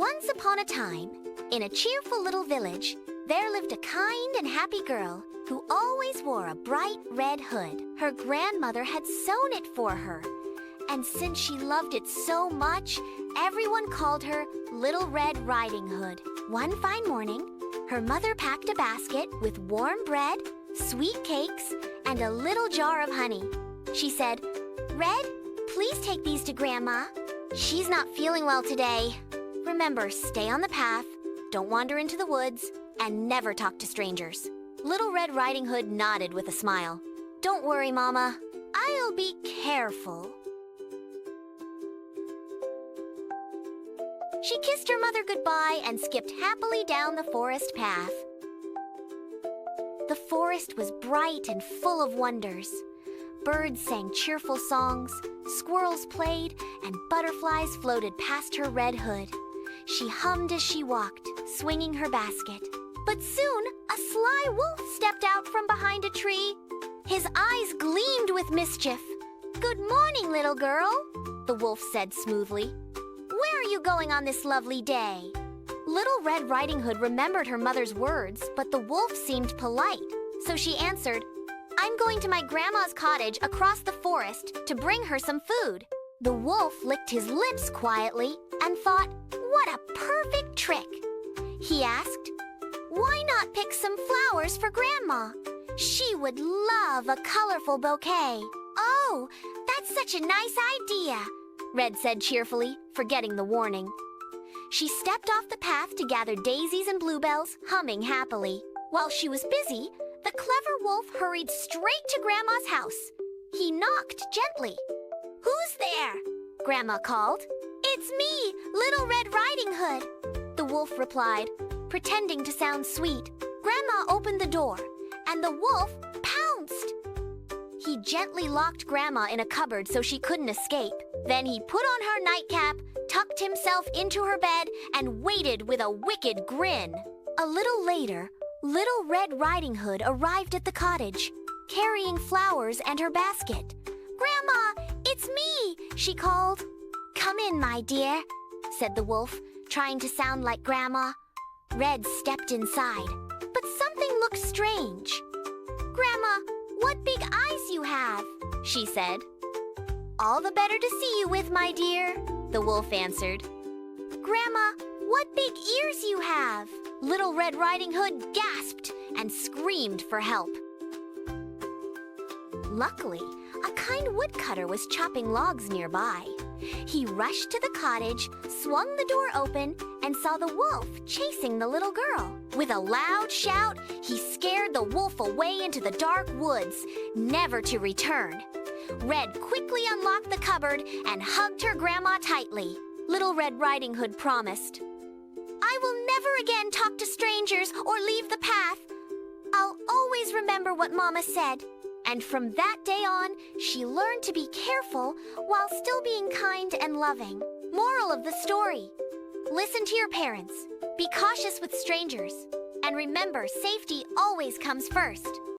Once upon a time, in a cheerful little village, there lived a kind and happy girl who always wore a bright red hood. Her grandmother had sewn it for her, and since she loved it so much, everyone called her Little Red Riding Hood. One fine morning, her mother packed a basket with warm bread, sweet cakes, and a little jar of honey. She said, "Red, please take these to Grandma. She's not feeling well today. Remember, stay on the path, don't wander into the woods, and never talk to strangers." Little Red Riding Hood nodded with a smile. "Don't worry, Mama. I'll be careful." She kissed her mother goodbye and skipped happily down the forest path. The forest was bright and full of wonders. Birds sang cheerful songs, squirrels played, and butterflies floated past her red hood. She hummed as she walked, swinging her basket. But soon, a sly wolf stepped out from behind a tree. His eyes gleamed with mischief. "Good morning, little girl," the wolf said smoothly. "Where are you going on this lovely day?" Little Red Riding Hood remembered her mother's words, but the wolf seemed polite, so she answered, "I'm going to my grandma's cottage across the forest to bring her some food." The wolf licked his lips quietly and thought, "What a perfect trick." He asked, "Why not pick some flowers for Grandma? She would love a colorful bouquet." "Oh, that's such a nice idea," Red said cheerfully, forgetting the warning. She stepped off the path to gather daisies and bluebells, humming happily. While she was busy, the clever wolf hurried straight to Grandma's house. He knocked gently. "Who's there?" Grandma called. "It's me, Little Red Riding Hood," the wolf replied, pretending to sound sweet. Grandma opened the door, and the wolf pounced. He gently locked Grandma in a cupboard so she couldn't escape. Then he put on her nightcap, tucked himself into her bed, and waited with a wicked grin. A little later, Little Red Riding Hood arrived at the cottage, carrying flowers and her basket. "Grandma, it's me," she called. "Come in, my dear," said the wolf, trying to sound like Grandma. Red stepped inside, but something looked strange. "Grandma, what big eyes you have," she said. "All the better to see you with, my dear," the wolf answered. "Grandma, what big ears you have!" Little Red Riding Hood gasped and screamed for help. Luckily, a kind woodcutter was chopping logs nearby. He rushed to the cottage, swung the door open, and saw the wolf chasing the little girl. With a loud shout, he scared the wolf away into the dark woods, never to return. Red quickly unlocked the cupboard and hugged her Grandma tightly. Little Red Riding Hood promised, "I will never again talk to strangers or leave the path. I'll always remember what Mama said." And from that day on, she learned to be careful while still being kind and loving. Moral of the story: listen to your parents, be cautious with strangers, and remember, safety always comes first.